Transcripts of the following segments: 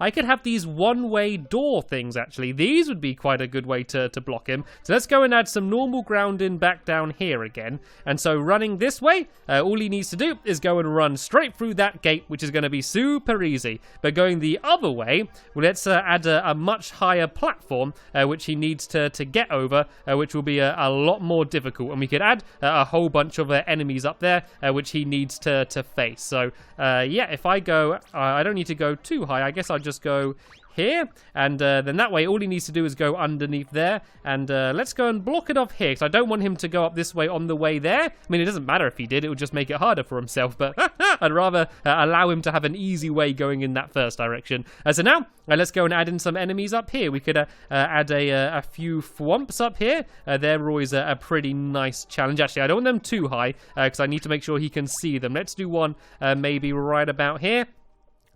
I could have these one-way door things, actually. These would be quite a good way to block him. So let's go and add some normal ground in back down here again. And so running this way, all he needs to do is go and run straight through that gate, which is going to be super easy. But going the other way, well, let's add a much higher platform, which he needs to get over, which will be a lot more difficult. And we could add a whole bunch of enemies up there, which he needs to face. So, yeah, if I go, I don't need to go too high. I guess I'll just go here, and then that way all he needs to do is go underneath there, and let's go and block it off here, because I don't want him to go up this way on the way there. I mean, it doesn't matter if he did, it would just make it harder for himself, but I'd rather allow him to have an easy way going in that first direction. So now, let's go and add in some enemies up here. We could add a few thwomps up here. They're always a pretty nice challenge. Actually, I don't want them too high, because I need to make sure he can see them. Let's do one maybe right about here.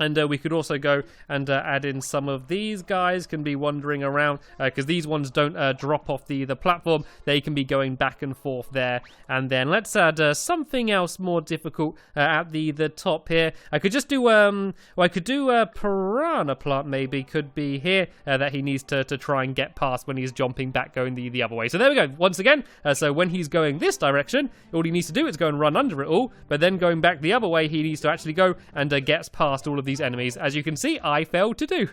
And we could also go and add in some of these guys, can be wandering around, because these ones don't drop off the platform. They can be going back and forth there. And then let's add something else more difficult at the top here. I could just do, well, I could do a piranha plant maybe, could be here, that he needs to try and get past when he's jumping back going the other way. So there we go, once again. So when he's going this direction, all he needs to do is go and run under it all, but then going back the other way, he needs to actually go and gets past all of these enemies. As you can see, I failed to do.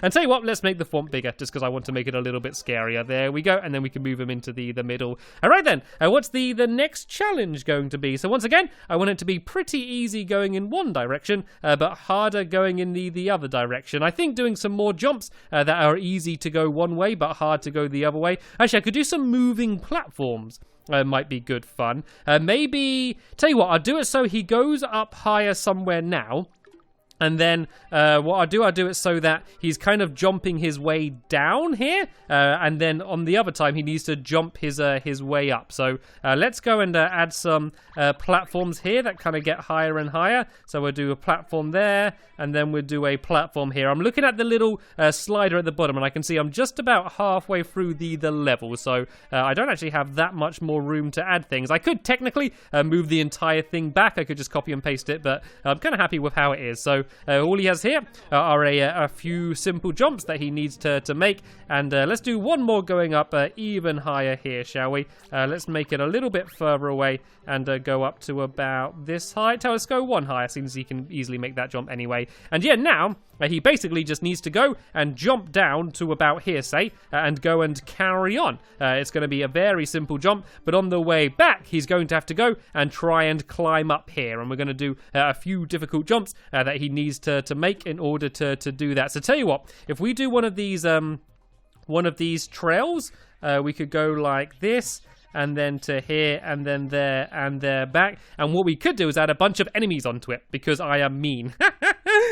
And tell you what, let's make the font bigger, just because I want to make it a little bit scarier. There we go, and then we can move him into the middle. All right then, what's the next challenge going to be? So once again, I want it to be pretty easy going in one direction, but harder going in the other direction. I think doing some more jumps that are easy to go one way, but hard to go the other way. Actually, I could do some moving platforms. Might be good fun. Maybe, tell you what, I'll do it so he goes up higher somewhere now. And then what I'll do it so that he's kind of jumping his way down here, and then on the other time he needs to jump his way up. So let's go and add some platforms here that kind of get higher and higher. So we'll do a platform there, and then we'll do a platform here. I'm looking at the little slider at the bottom, and I can see I'm just about halfway through the level. So I don't actually have that much more room to add things. I could technically move the entire thing back. I could just copy and paste it, but I'm kind of happy with how it is. So all he has here are a few simple jumps that he needs to make, and let's do one more going up even higher here, shall we? Let's make it a little bit further away and go up to about this height. Let's go one higher, since he can easily make that jump anyway. And yeah, now he basically just needs to go and jump down to about here, say, and go and carry on. It's going to be a very simple jump, but on the way back, he's going to have to go and try and climb up here, and we're going to do a few difficult jumps that he needs to make in order to do that. So tell you what, if we do one of these trails, we could go like this, and then to here, and then there, and there back. And what we could do is add a bunch of enemies onto it, because I am mean.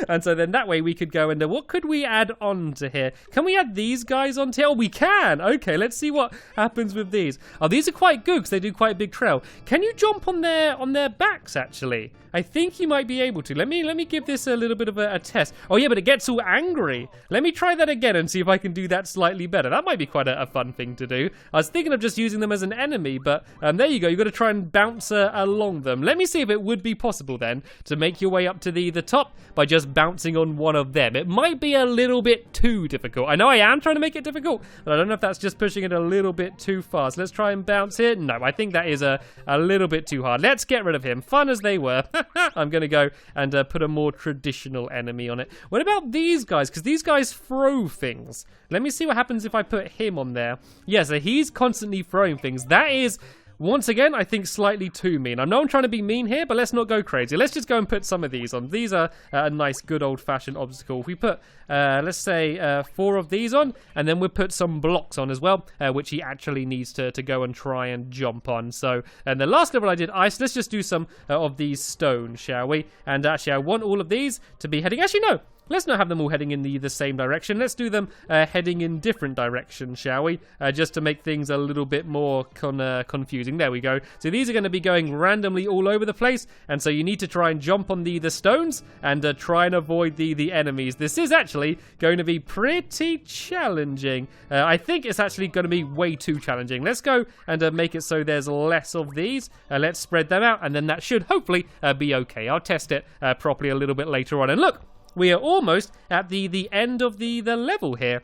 And so then that way we could go and what could we add onto here? Can we add these guys onto here? Oh, we can. Okay, let's see what happens with these. Oh, these are quite good because they do quite a big trail. Can you jump on their backs, actually? I think you might be able to. Let me give this a little bit of a test. Oh yeah, but it gets all angry. Let me try that again and see if I can do that slightly better. That might be quite a fun thing to do. I was thinking of just using them as an enemy, but there you go. You've got to try and bounce along them. Let me see if it would be possible then to make your way up to the top by just bouncing on one of them. It might be a little bit too difficult. I know I am trying to make it difficult, but I don't know if that's just pushing it a little bit too far. So let's try and bounce here. No, I think that is a little bit too hard. Let's get rid of him. Fun as they were. I'm going to go and put a more traditional enemy on it. What about these guys? Because these guys throw things. Let me see what happens if I put him on there. Yeah, so he's constantly throwing things. That is, once again, I think slightly too mean. I know I'm trying to be mean here, but let's not go crazy. Let's just go and put some of these on. These are a nice, good old-fashioned obstacle. If we put, let's say, 4 of these on, and then we'll put some blocks on as well, which he actually needs to go and try and jump on. So, and the last level I did ice. Let's just do some of these stones, shall we? And actually, I want all of these to be heading... Actually, no. Let's not have them all heading in the same direction. Let's do them heading in different directions, shall we? Just to make things a little bit more confusing. There we go. So these are going to be going randomly all over the place, and so you need to try and jump on the stones and try and avoid the enemies. This is actually going to be pretty challenging. I think it's actually going to be way too challenging. Let's go and make it so there's less of these. Let's spread them out, and then that should hopefully be okay. I'll test it properly a little bit later on. And look, we are almost at the end of the level here.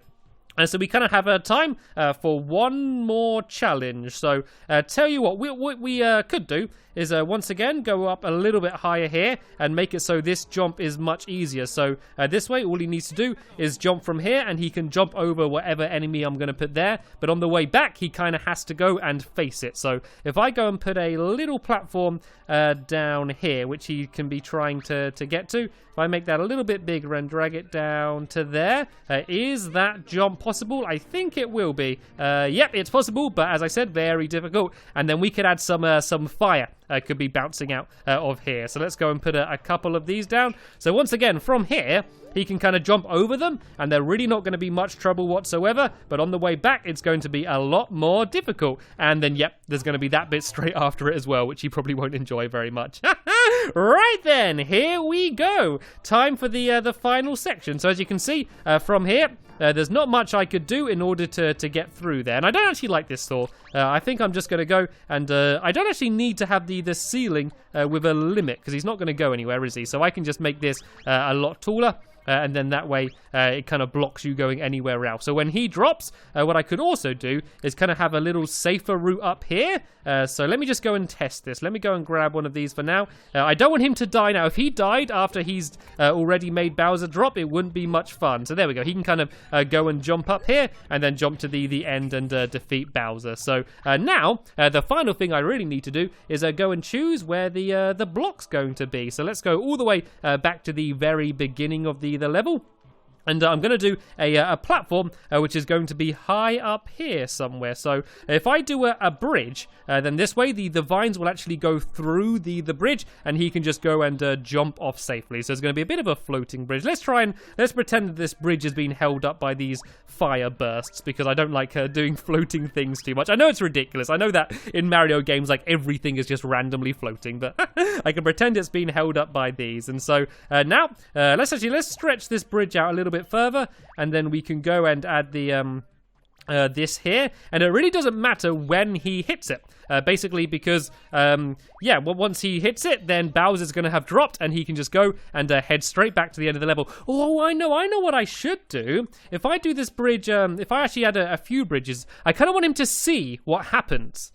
And so we kind of have a time for one more challenge. So tell you what we could do is once again go up a little bit higher here and make it so this jump is much easier. So this way, all he needs to do is jump from here, and he can jump over whatever enemy I'm going to put there. But on the way back, he kind of has to go and face it. So if I go and put a little platform down here, which he can be trying to get to, if I make that a little bit bigger and drag it down to there, is that jump possible? I think it will be. Yep, it's possible, but as I said, very difficult. And then we could add some fire. Could be bouncing out of here. So let's go and put a couple of these down. So once again, from here, he can kind of jump over them, and they're really not going to be much trouble whatsoever. But on the way back, it's going to be a lot more difficult. And then, yep, there's going to be that bit straight after it as well, which he probably won't enjoy very much. Right then, here we go. Time for the final section. So as you can see, from here, there's not much I could do in order to get through there. And I don't actually like this Thor. I think I'm just going to go and I don't actually need to have the ceiling with a limit, because he's not going to go anywhere, is he? So I can just make this a lot taller. And then that way it kind of blocks you going anywhere else. So when he drops, what I could also do is kind of have a little safer route up here. So let me just go and test this. Let me go and grab one of these for now. I don't want him to die now. If he died after he's already made Bowser drop, it wouldn't be much fun. So there we go. He can kind of go and jump up here and then jump to the end and defeat Bowser. So now the final thing I really need to do is go and choose where the block's going to be. So let's go all the way back to the very beginning of the level. And I'm going to do a platform which is going to be high up here somewhere. So if I do a bridge, then this way the vines will actually go through the bridge, and he can just go and jump off safely. So it's going to be a bit of a floating bridge. Let's pretend that this bridge is being held up by these fire bursts, because I don't like doing floating things too much. I know it's ridiculous. I know that in Mario games, like, everything is just randomly floating, but I can pretend it's being held up by these. And so now let's stretch this bridge out a little bit further, and then we can go and add the this here, and it really doesn't matter when he hits it, basically, because once he hits it, then Bowser's going to have dropped, and he can just go and head straight back to the end of the level. Oh, I know what I should do. If I do this bridge, if I actually add a few bridges, I kind of want him to see what happens.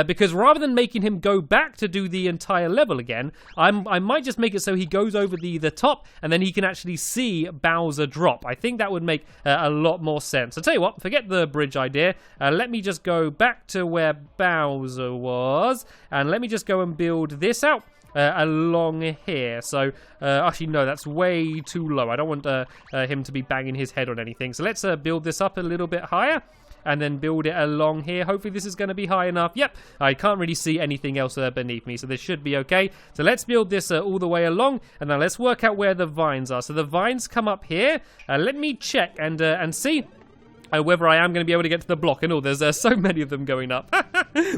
Because rather than making him go back to do the entire level again, I might just make it so he goes over the top, and then he can actually see Bowser drop. I think that would make a lot more sense. I'll tell you what, forget the bridge idea. Let me just go back to where Bowser was, and let me just go and build this out along here. So actually no, that's way too low. I don't want him to be banging his head on anything. So let's build this up a little bit higher, and then build it along here. Hopefully this is going to be high enough. Yep, I can't really see anything else beneath me, so this should be okay. So let's build this all the way along, and now let's work out where the vines are. So the vines come up here. Let me check and see whether I am going to be able to get to the block. And oh, there's so many of them going up.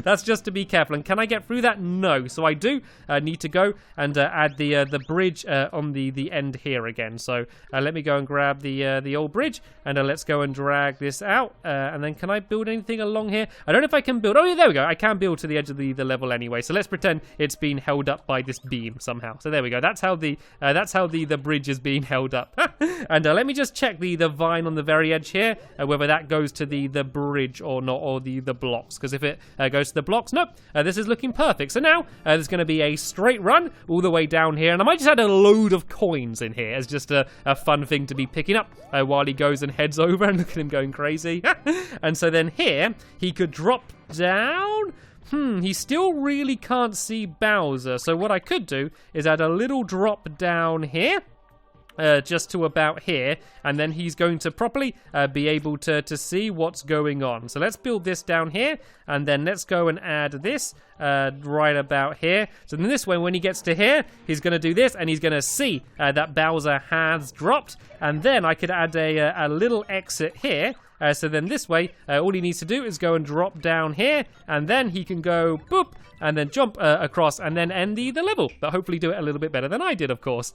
That's just to be careful. And can I get through that? No. So I do need to go and add the bridge on the end here again. So let me go and grab the old bridge, and let's go and drag this out. And then can I build anything along here? I don't know if I can build. Oh, yeah, there we go. I can build to the edge of the level anyway. So let's pretend it's being held up by this beam somehow. So there we go. That's how the bridge is being held up. And let me just check the vine on the very edge here, whether that goes to the bridge or not, or the blocks. Because if it goes to the blocks, nope, this is looking perfect. So now there's going to be a straight run all the way down here, and I might just add a load of coins in here as just a fun thing to be picking up while he goes and heads over. And look at him going crazy. And so then here he could drop down. He still really can't see Bowser. So what I could do is add a little drop down here. Just to about here, and then he's going to properly be able to see what's going on. So let's build this down here, and then let's go and add this right about here. So then this way, when he gets to here, he's going to do this, and he's going to see that Bowser has dropped. And then I could add a little exit here, So then this way, all he needs to do is go and drop down here, and then he can go boop, and then jump across, and then end the level. But hopefully do it a little bit better than I did, of course.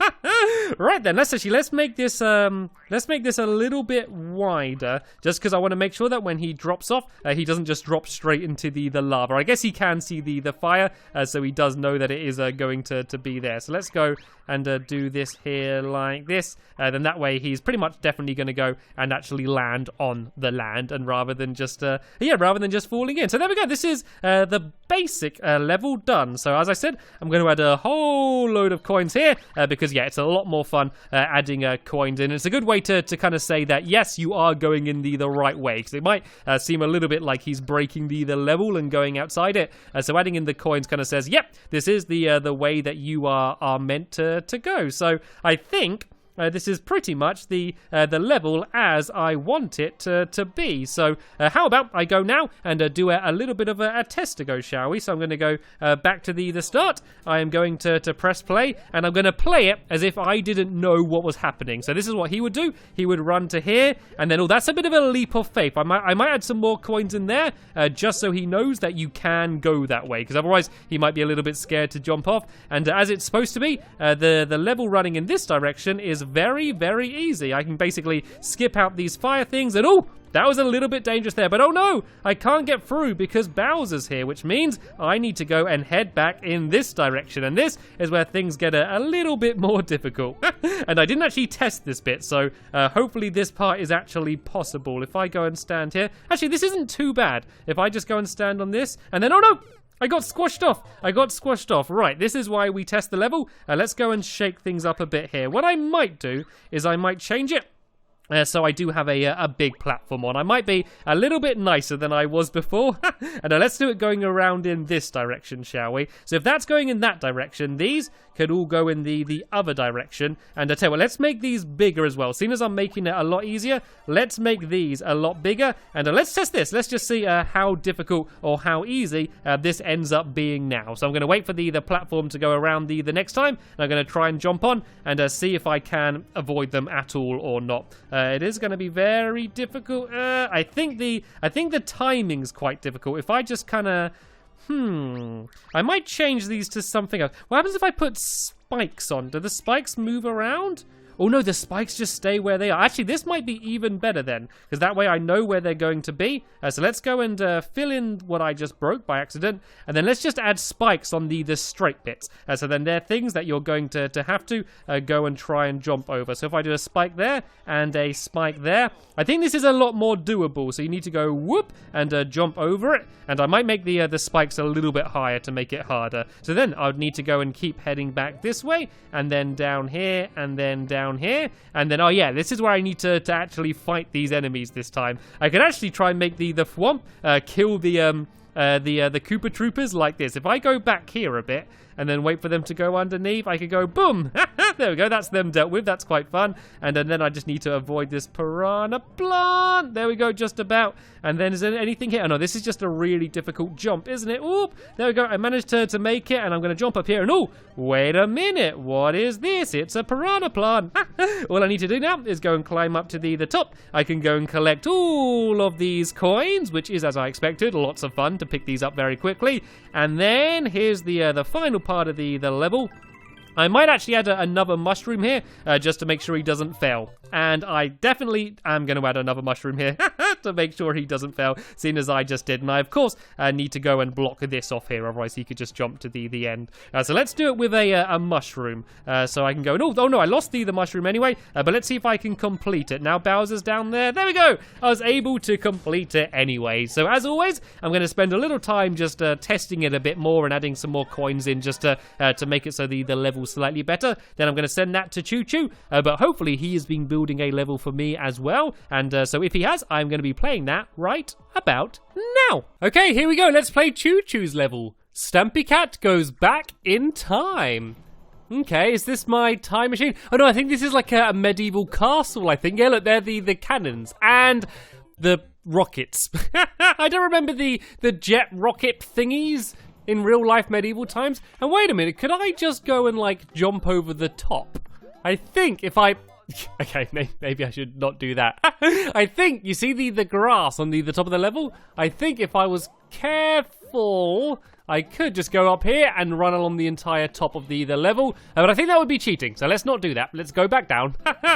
Right then, let's make this a little bit wider, just because I want to make sure that when he drops off, he doesn't just drop straight into the lava. I guess he can see the fire, so he does know that it is going to be there. So let's go and do this here like this. Then that way he's pretty much definitely going to go and actually land on the land, and rather than just falling in. So there we go. This is the basic level done. So as I said, I'm going to add a whole load of coins here because yeah, it's a lot more fun adding coins in. It's a good way to kind of say that yes, you are going in the right way, because it might seem a little bit like he's breaking the level and going outside it. So adding in the coins kind of says, yep, this is the way that you are meant to go. So I think this is pretty much the level as I want it to be. So how about I go now and do a little bit of a test to go, shall we? So I'm going to go back to the start. I am going to press play, and I'm going to play it as if I didn't know what was happening. So this is what he would do. He would run to here, and then, oh, that's a bit of a leap of faith. I might add some more coins in there, just so he knows that you can go that way, because otherwise he might be a little bit scared to jump off. And as it's supposed to be, the level running in this direction is very, very easy. I can basically skip out these fire things, and oh, that was a little bit dangerous there, but oh no, I can't get through because Bowser's here, which means I need to go and head back in this direction, and this is where things get a little bit more difficult. And I didn't actually test this bit, so hopefully this part is actually possible. If I go and stand here, actually this isn't too bad. If I just go and stand on this, and then, oh no, I got squashed off. Right, this is why we test the level. Let's go and shake things up a bit here. What I might do is I might change it. So I do have a big platform on. I might be a little bit nicer than I was before. And let's do it going around in this direction, shall we? So if that's going in that direction, these could all go in the other direction. And I tell you what, let's make these bigger as well. Seeing as I'm making it a lot easier, let's make these a lot bigger. And let's test this. Let's just see how difficult or how easy this ends up being now. So I'm going to wait for the platform to go around the next time. And I'm going to try and jump on and see if I can avoid them at all or not. It is going to be very difficult. I think the timing's quite difficult. If I just kind of... I might change these to something else. What happens if I put spikes on? Do the spikes move around? Oh no, the spikes just stay where they are. Actually, this might be even better then, because that way I know where they're going to be. So let's go and fill in what I just broke by accident, and then let's just add spikes on the straight bits. So then they're things that you're going to have to go and try and jump over. So if I do a spike there and a spike there, I think this is a lot more doable. So you need to go whoop and jump over it, and I might make the spikes a little bit higher to make it harder. So then I would need to go and keep heading back this way, and then down here, and then down here, and then, oh yeah, this is where I need to actually fight these enemies this time. I can actually try and make the Thwomp kill the Koopa Troopers like this. If I go back here a bit and then wait for them to go underneath, I could go boom. There we go, that's them dealt with. That's quite fun. And then I just need to avoid this piranha plant. There we go, just about. And then is there anything here? Oh no, this is just a really difficult jump, isn't it? Oop, there we go. I managed to make it, and I'm going to jump up here. And oh, wait a minute, what is this? It's a piranha plant. All I need to do now is go and climb up to the top. I can go and collect all of these coins, which is, as I expected, lots of fun to pick these up very quickly. And then here's the final part of the level. I might actually add another mushroom here, just to make sure he doesn't fail. And I definitely am going to add another mushroom here to make sure he doesn't fail, seeing as I just did. And I, of course, need to go and block this off here, otherwise he could just jump to the end. So let's do it with a mushroom. So I can go, oh no, I lost the mushroom anyway, but let's see if I can complete it. Now Bowser's down there. There we go. I was able to complete it anyway. So as always, I'm going to spend a little time just testing it a bit more and adding some more coins in just to make it so the level slightly better. Then I'm going to send that to Choo Choo, but hopefully he has been building a level for me as well, and so if he has, I'm going to be playing that right about now. Okay, here we go. Let's play Choo Choo's level. Stampy Cat goes back in time. Okay, is this my time machine? Oh no, I think this is like a medieval castle, I think. Yeah, look, they're the cannons and the rockets. I don't remember the jet rocket thingies in real life medieval times. And wait a minute, could I just go and like jump over the top? I think if I Okay, maybe I should not do that. I think, you see the grass on the top of the level? I think if I was careful, I could just go up here and run along the entire top of the level. But I think that would be cheating, so let's not do that. Let's go back down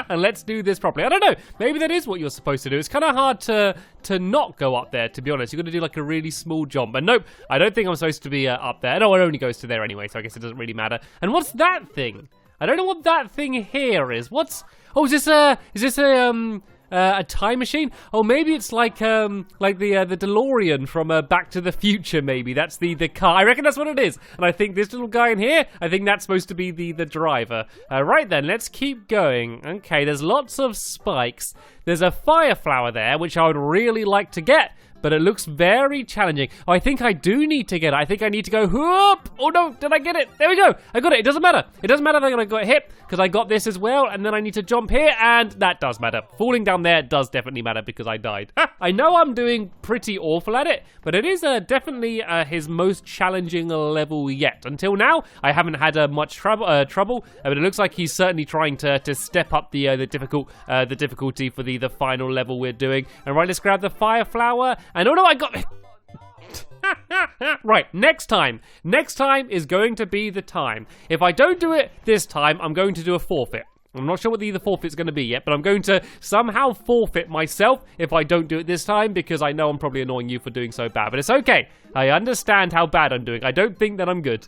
and let's do this properly. I don't know, maybe that is what you're supposed to do. It's kind of hard to not go up there, to be honest. You're going to do like a really small jump. And nope, I don't think I'm supposed to be up there. No, it only goes to there anyway, so I guess it doesn't really matter. And what's that thing? I don't know what that thing here is. What's... Oh, is this a time machine? Oh, maybe it's like the DeLorean from Back to the Future, maybe. That's the car. I reckon that's what it is. And I think this little guy in here, I think that's supposed to be the driver. Right then, let's keep going. Okay, there's lots of spikes. There's a fire flower there, which I would really like to get, but it looks very challenging. Oh, I think I do need to get it. I think I need to go, whoop! Oh no, did I get it? There we go. I got it. It doesn't matter. It doesn't matter if I got hit, because I got this as well, and then I need to jump here, and that does matter. Falling down there does definitely matter, because I died. I know I'm doing pretty awful at it, but it is definitely his most challenging level yet. Until now, I haven't had much trouble, but it looks like he's certainly trying to step up the difficulty for the final level we're doing. And right, let's grab the fire flower. And oh no, I got... Right, next time is going to be the time. If I don't do it this time, I'm going to do a forfeit. I'm not sure what the forfeit's going to be yet, but I'm going to somehow forfeit myself if I don't do it this time, because I know I'm probably annoying you for doing so bad. But it's okay. I understand how bad I'm doing. I don't think that I'm good.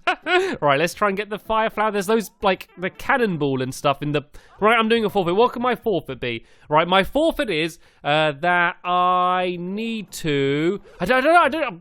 Right, let's try and get the fire flower. There's those, like, the cannonball and stuff in the... Right, I'm doing a forfeit. What can my forfeit be? Right, my forfeit is that I need to... I don't know.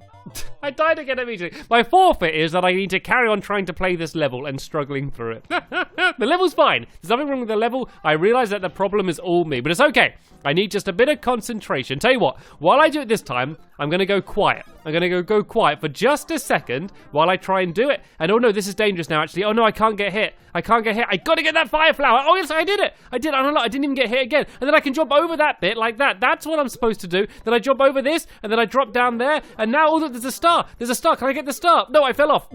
I died again immediately. My forfeit is that I need to carry on trying to play this level and struggling through it. The level's fine. There's nothing wrong with the level. I realize that the problem is all me, but it's okay. I need just a bit of concentration. Tell you what, while I do it this time, I'm going to go quiet. I'm going to go quiet for just a second while I try and do it. And oh no, this is dangerous now, actually. Oh no, I can't get hit. I got to get that fire flower. Oh yes, I did it. I did. I don't know. I didn't even get hit again. And then I can jump over that bit like that. That's what I'm supposed to do. Then I jump over this, and then I drop down there. And now, oh look, there's a star. There's a star. Can I get the star? No, I fell off.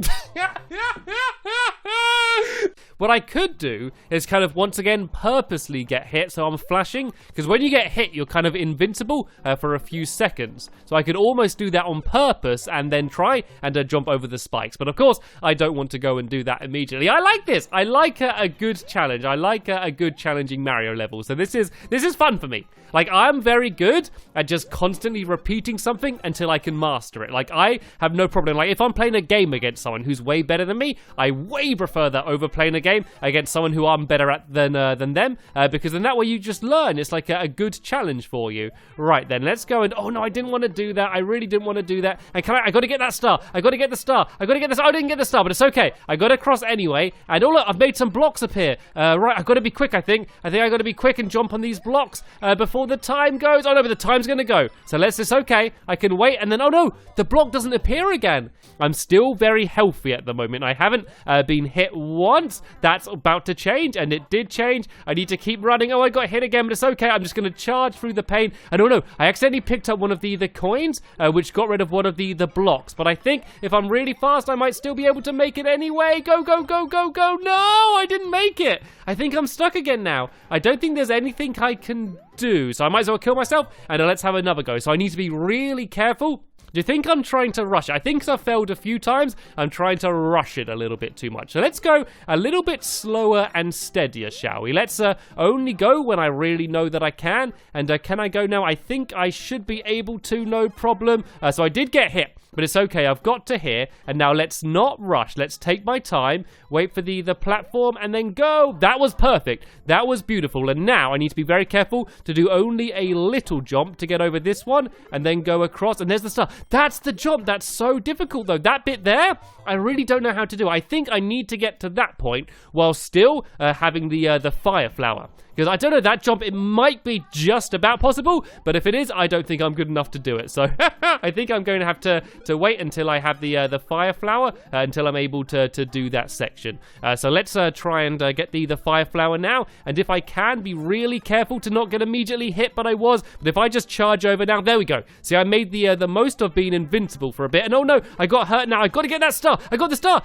What I could do is kind of once again purposely get hit, so I'm flashing, because when you get hit you're kind of invincible for a few seconds, so I could almost do that on purpose and then try and jump over the spikes. But of course I don't want to go and do that immediately. I like this. I like a good challenge. I like a good challenging Mario level, so this is fun for me. Like, I'm very good at just constantly repeating something until I can master it. Like, I have no problem. Like, if I'm playing a game against someone who's way better than me, I way prefer that over playing a game against someone who I'm better at than them, because then that way you just learn. It's like a good challenge for you. Right then, let's go and... Oh no, I didn't want to do that. I really didn't want to do that. And I got to get that star. I didn't get the star. I didn't get the star, but it's okay. I got to cross anyway. And oh look, I've made some blocks appear. Right, I've got to be quick, I think. I got to be quick and jump on these blocks before the time goes. Oh no, but the time's going to go. So it's okay. I can wait, and then, oh no, the block doesn't appear again. I'm still very healthy at the moment. I haven't been hit once. That's about to change, and it did change. I need to keep running. Oh, I got hit again, but it's okay. I'm just going to charge through the pain. And oh no, I accidentally picked up one of the coins, which got rid of one of the blocks. But I think if I'm really fast, I might still be able to make it anyway. Go, go, go, go, go. No, I didn't make it. I think I'm stuck again now. I don't think there's anything I can do, so I might as well kill myself, and let's have another go. So I need to be really careful. Do you think I'm trying to rush it? I think I've failed a few times. I'm trying to rush it a little bit too much. So let's go a little bit slower and steadier, shall we? Let's only go when I really know that I can. And can I go now? I think I should be able to, no problem. So I did get hit, but it's okay. I've got to here. And now let's not rush. Let's take my time, wait for the platform, and then go. That was perfect. That was beautiful. And now I need to be very careful to do only a little jump to get over this one, and then go across. And there's the star. That's the jump. That's so difficult, though. That bit there, I really don't know how to do. I think I need to get to that point while still having the fire flower. Because I don't know, that jump, it might be just about possible, but if it is, I don't think I'm good enough to do it. So I think I'm going to have to wait until I have the fire flower, until I'm able to do that section. So let's try and get the fire flower now. And if I can, be really careful to not get immediately hit, but I was. But if I just charge over now, there we go. See, I made the most of being invincible for a bit. And oh no, I got hurt now. I got to get that star. I got the star.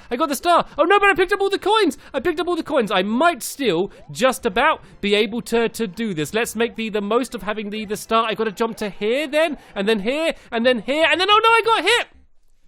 Oh no, but I picked up all the coins. I might still just about be able to do this. Let's make the most of having the start. I got to jump to here then, and then here, and then here, and then, oh no, I got hit!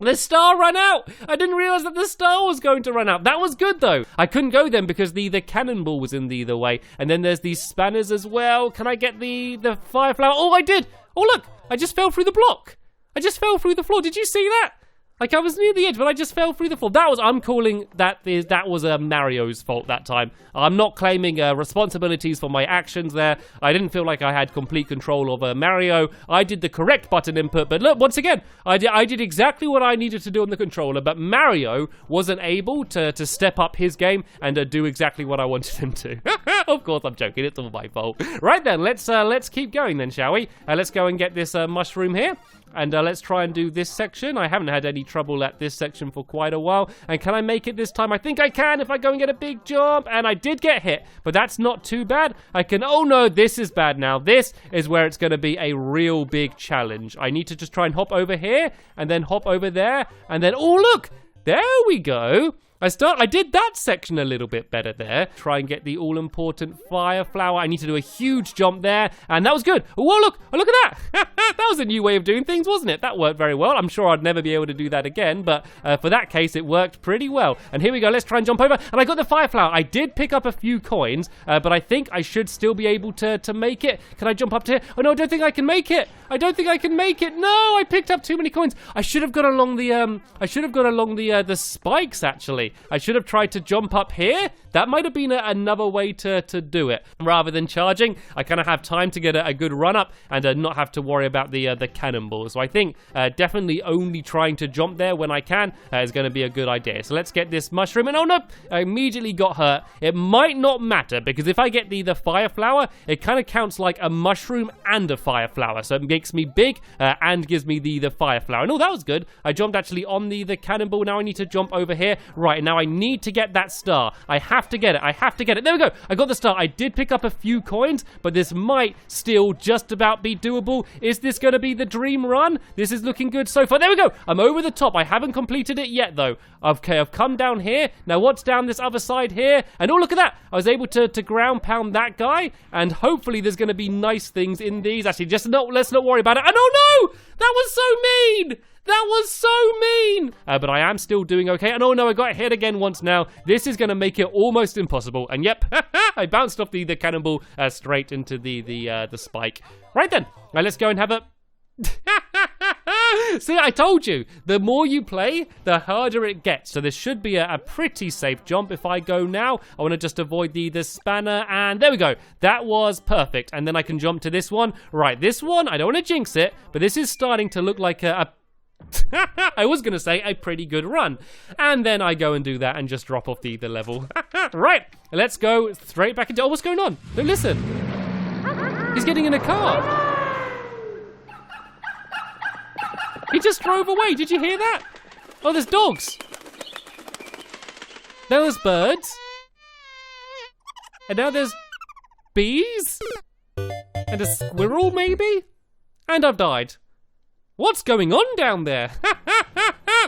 The star ran out! I didn't realize that the star was going to run out. That was good, though. I couldn't go then because the cannonball was in the way. And then there's these spanners as well. Can I get the fire flower? Oh, I did! Oh, look! I just fell through the block. I just fell through the floor. Did you see that? Like, I was near the edge, but I just fell through the floor. I'm calling that was Mario's fault that time. I'm not claiming responsibilities for my actions there. I didn't feel like I had complete control of Mario. I did the correct button input, but look, once again, I did exactly what I needed to do on the controller, but Mario wasn't able to step up his game and do exactly what I wanted him to. Of course, I'm joking. It's all my fault. Right then, let's keep going then, shall we? Let's go and get this mushroom here. And let's try and do this section. I haven't had any trouble at this section for quite a while. And can I make it this time? I think I can if I go and get a big jump. And I did get hit, but that's not too bad. I can, oh no, this is bad now. This is where it's going to be a real big challenge. I need to just try and hop over here and then hop over there. And then, oh look, there we go. I did that section a little bit better there. Try and get the all-important fire flower. I need to do a huge jump there, and that was good. Oh, look at that. That was a new way of doing things, wasn't it? That worked very well. I'm sure I'd never be able to do that again, but for that case, it worked pretty well. And here we go. Let's try and jump over, and I got the fire flower. I did pick up a few coins, but I think I should still be able to make it. Can I jump up to here? Oh, no, I don't think I can make it. I don't think I can make it. No, I picked up too many coins. I should have gone along the spikes, actually. I should have tried to jump up here. That might have been another way to do it. Rather than charging, I kind of have time to get a good run up and not have to worry about the cannonball. So I think definitely only trying to jump there when I can is going to be a good idea. So let's get this mushroom. And oh no, I immediately got hurt. It might not matter because if I get the fire flower, it kind of counts like a mushroom and a fire flower. So it makes me big and gives me the fire flower. And oh, that was good. I jumped actually on the cannonball. Now I need to jump over here. Right, now I need to get that star. I have to get it. I have to get it. There we go. I got the star. I did pick up a few coins, but this might still just about be doable. Is this going to be the dream run? This is looking good so far. There we go. I'm over the top. I haven't completed it yet, though. Okay, I've come down here. Now, what's down this other side here? And oh, look at that. I was able to ground pound that guy, and hopefully there's going to be nice things in these. Actually, let's not worry about it. And oh, no! That was so mean! That was so mean! But I am still doing okay. And oh no, I got hit again once now. This is going to make it almost impossible. And yep, I bounced off the cannonball straight into the spike. Right then, now let's go and have a... See, I told you, the more you play, the harder it gets. So this should be a pretty safe jump. If I go now, I want to just avoid the spanner, and there we go. That was perfect. And then I can jump to this one. Right, this one, I don't want to jinx it, but this is starting to look like I was going to say a pretty good run. And then I go and do that and just drop off the level. Right, let's go straight back into... Oh, what's going on? No, listen. He's getting in a car. He just drove away. Did you hear that? Oh, there's dogs. Now there's birds. And now there's bees. And a squirrel, maybe? And I've died. What's going on down there?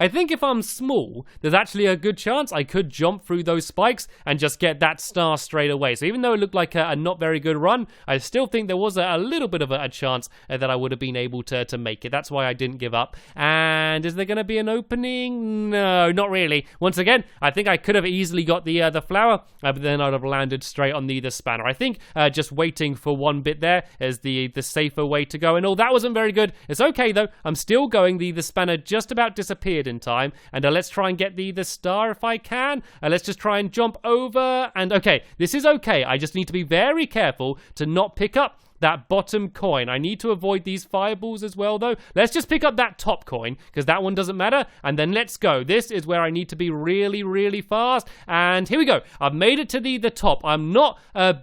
I think if I'm small, there's actually a good chance I could jump through those spikes and just get that star straight away. So even though it looked like a not very good run, I still think there was a little bit of a chance that I would have been able to make it. That's why I didn't give up. And is there going to be an opening? No, not really. Once again, I think I could have easily got the flower, but then I'd have landed straight on the spanner. I think just waiting for one bit there is the safer way to go. And all that wasn't very good. It's okay though. I'm still going. The spanner just about disappeared in time. And let's try and get the star if I can. Let's just try and jump over. And okay, this is okay. I just need to be very careful to not pick up that bottom coin. I need to avoid these fireballs as well, though. Let's just pick up that top coin, because that one doesn't matter. And then let's go. This is where I need to be really, really fast. And here we go. I've made it to the top. I'm not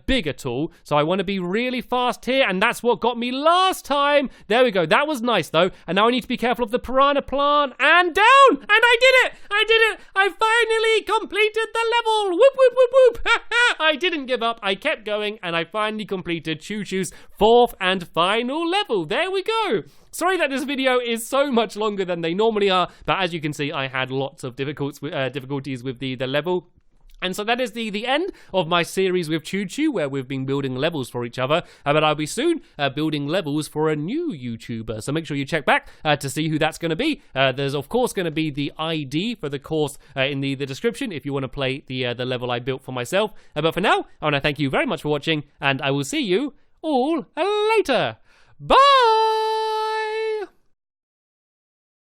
big at all, so I want to be really fast here. And that's what got me last time. There we go. That was nice, though. And now I need to be careful of the piranha plant. And down! And I did it! I did it! I finally completed the level! Whoop, whoop, whoop, whoop! I didn't give up. I kept going, and I finally completed Choo Choo's fourth and final level. There we go. Sorry that this video is so much longer than they normally are, but as you can see, I had lots of difficulties with the level. And so that is the end of my series with Choo Choo, where we've been building levels for each other. But I'll be soon building levels for a new YouTuber. So make sure you check back to see who that's going to be. There's, of course, going to be the ID for the course in the description if you want to play the level I built for myself. But for now, I want to thank you very much for watching, and I will see you all later. Bye!